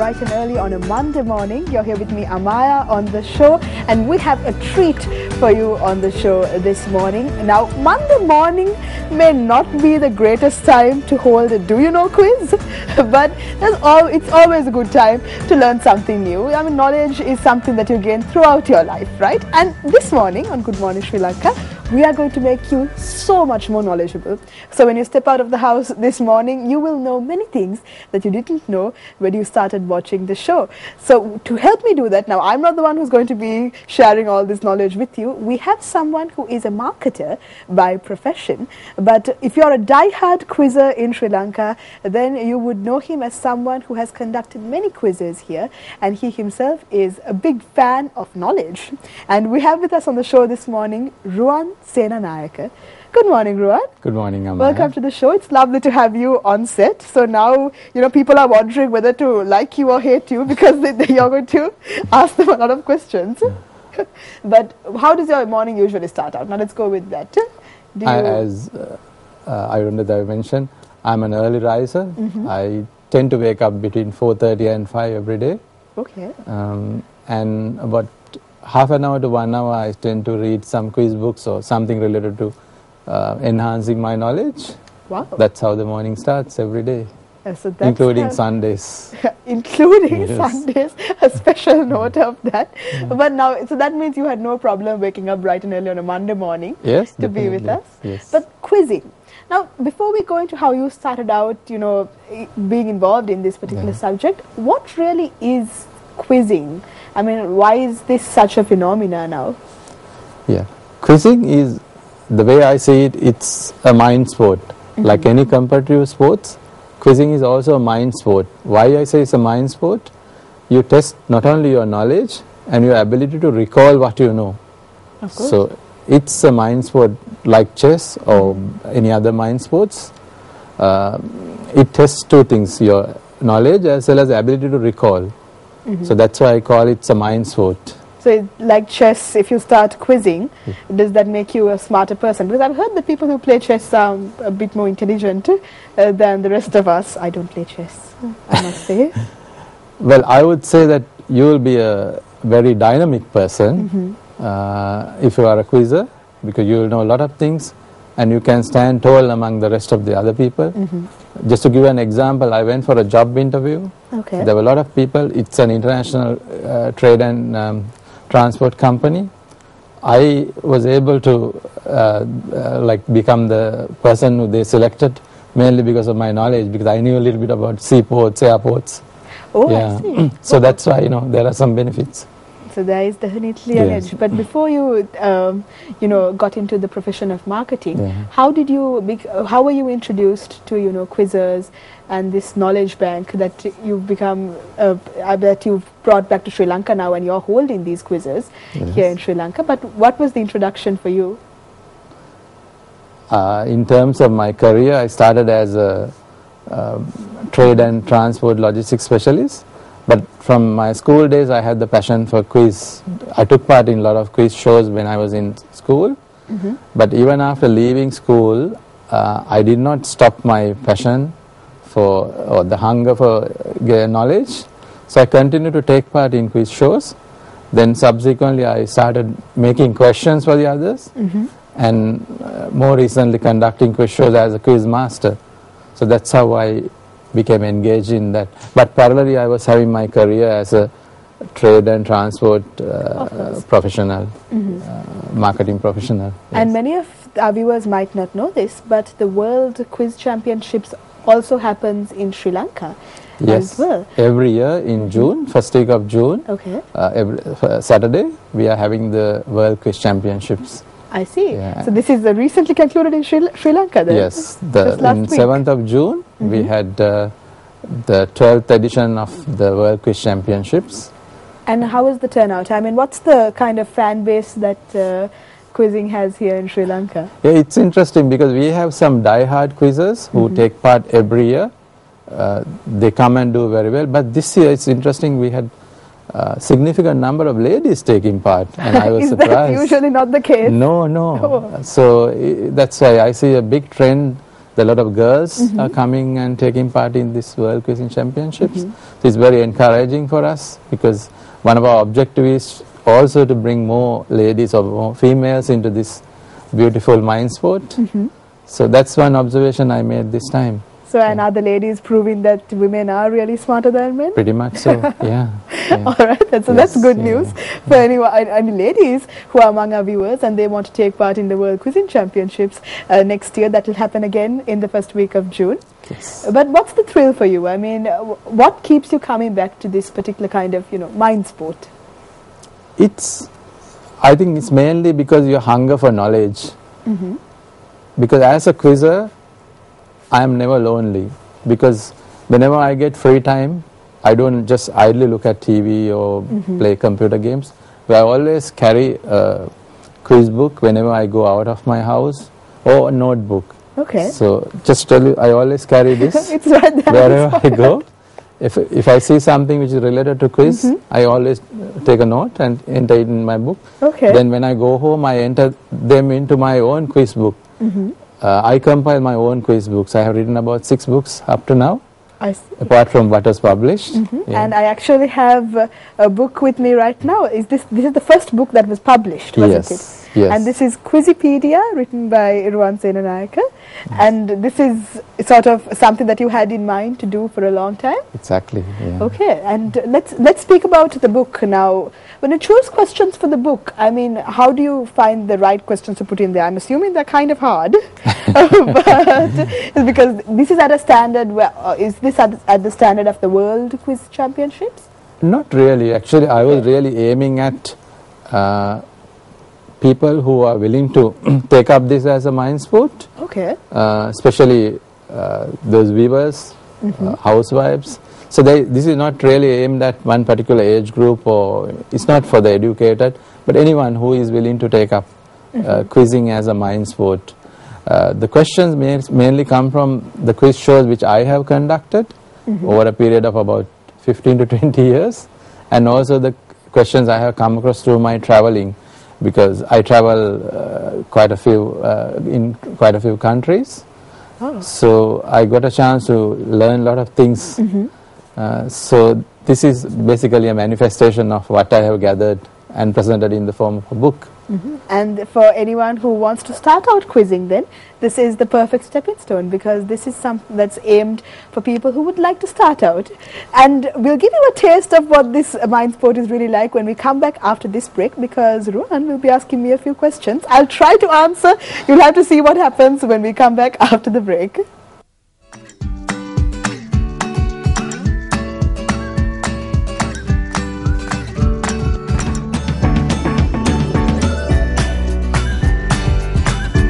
bright and early on a Monday morning. You're here with me, Amaya, on the show, and we have a treat for you on the show this morning. Now, Monday morning may not be the greatest time to hold a Do You Know quiz, but it's always a good time to learn something new. I mean, knowledge is something that you gain throughout your life, right? And this morning on Good Morning Sri Lanka, we are going to make you so much more knowledgeable. So when you step out of the house this morning, you will know many things that you didn't know when you started watching the show. So to help me do that, now I'm not the one who's going to be sharing all this knowledge with you. We have someone who is a marketer by profession. But if you're a die-hard quizzer in Sri Lanka, then you would know him as someone who has conducted many quizzes here. And he himself is a big fan of knowledge. And we have with us on the show this morning, Ruwan Senanayaka. Good morning, Ruwan. Good morning, Amaya. Welcome to the show. It's lovely to have you on set. So now, people are wondering whether to like you or hate you because you're going to ask them a lot of questions. But how does your morning usually start out? Now let's go with that. As I mentioned, I'm an early riser. I tend to wake up between 4:30 and 5 every day. Okay. And about half an hour to 1 hour, I tend to read some quiz books or something related to enhancing my knowledge. Wow. That's how the morning starts every day, So including Sundays. Including Yes. Sundays, a special note of that. But now, so that means you had no problem waking up bright and early on a Monday morning to be with us. Yes. But quizzing. Now, before we go into how you started out, being involved in this particular subject, what really is quizzing? I mean, why is this such a phenomena now? Yeah, quizzing is, the way I see it, it's a mind sport. Like any competitive sports, quizzing is also a mind sport. Why I say it's a mind sport? You test not only your knowledge and your ability to recall what you know. Of course. So it's a mind sport like chess or any other mind sports. It tests two things, your knowledge as well as the ability to recall. So that's why I call it a mind sport. So like chess, if you start quizzing, does that make you a smarter person? Because I've heard that people who play chess are a bit more intelligent than the rest of us. I don't play chess, I must say. Well, I would say that you will be a very dynamic person if you are a quizzer, because you will know a lot of things and you can stand tall among the rest of the other people. Just to give an example, I went for a job interview. Okay. There were a lot of people. It's an international trade and transport company. I was able to become the person who they selected mainly because of my knowledge, because I knew a little bit about seaports, airports. Oh, yeah. I see. So that's why, there are some benefits. So there is definitely an edge. But before you, got into the profession of marketing, how were you introduced to, quizzers and this knowledge bank that you've become, that you've brought back to Sri Lanka now, and you're holding these quizzes here in Sri Lanka. But what was the introduction for you? In terms of my career, I started as a trade and transport logistics specialist. But from my school days, I had the passion for quiz. I took part in a lot of quiz shows when I was in school. But even after leaving school, I did not stop my passion or the hunger for knowledge. So I continued to take part in quiz shows. Then subsequently, I started making questions for the others. And more recently, conducting quiz shows as a quiz master. So that's how I became engaged in that. But parallelly, I was having my career as a trade and transport professional, marketing professional. And many of our viewers might not know this, but the World Quiz Championships also happens in Sri Lanka as well. Every year in June, first week of June, every Saturday, we are having the World Quiz Championships. I see. So this is recently concluded in Sri Lanka then? Yes, in 7th of June, we had the 12th edition of the World Quiz Championships. And how was the turnout? I mean, what's the kind of fan base that quizzing has here in Sri Lanka? Yeah, it's interesting because we have some die-hard quizzers who take part every year. They come and do very well. But this year, it's interesting, we had significant number of ladies taking part, and I was surprised. Is that usually not the case? No. So that's why I see a big trend a lot of girls are coming and taking part in this World Quizzing Championships. So it's very encouraging for us, because one of our objectives is also to bring more ladies or more females into this beautiful mind sport. So that's one observation I made this time. So, and are the ladies proving that women are really smarter than men? Pretty much so, yeah. All right, that's good news for anyone, any ladies who are among our viewers and they want to take part in the World Quizzing Championships next year. That will happen again in the first week of June. Yes. But what's the thrill for you? I mean, what keeps you coming back to this particular kind of, mind sport? I think it's mainly because your hunger for knowledge. Because as a quizzer, I am never lonely, because whenever I get free time, I don't just idly look at TV or play computer games, but I always carry a quiz book whenever I go out of my house, or a notebook. Okay. So just tell you, I always carry this It's right there. wherever I go. If I see something which is related to quiz, I always take a note and enter it in my book. Okay. Then when I go home, I enter them into my own quiz book. I compile my own quiz books. I have written about 6 books up to now, I see. apart from what was published. Yeah. And I actually have a book with me right now. This is the first book that was published, wasn't it? Yes. And this is Quizipedia, written by Ruwan Senanayaka. And this is sort of something that you had in mind to do for a long time? Exactly. Yeah. Okay, and let's speak about the book now. When you choose questions for the book, I mean, how do you find the right questions to put in there? I'm assuming they're kind of hard, but it's because this is at a standard. Is this at the standard of the World Quiz Championships? Not really. Actually, I was really aiming at people who are willing to take up this as a mind sport. Okay. Especially those weavers, housewives. So this is not really aimed at one particular age group, or it's not for the educated, but anyone who is willing to take up quizzing as a mind sport. The questions mainly come from the quiz shows which I have conducted over a period of about 15 to 20 years, and also the questions I have come across through my traveling, because I travel quite a few in quite a few countries. So I got a chance to learn a lot of things. So this is basically a manifestation of what I have gathered and presented in the form of a book. And for anyone who wants to start out quizzing, then this is the perfect stepping stone, because this is something that's aimed for people who would like to start out. And we'll give you a taste of what this mind sport is really like when we come back after this break, because Ruwan will be asking me a few questions. I'll try to answer. You'll have to see what happens when we come back after the break.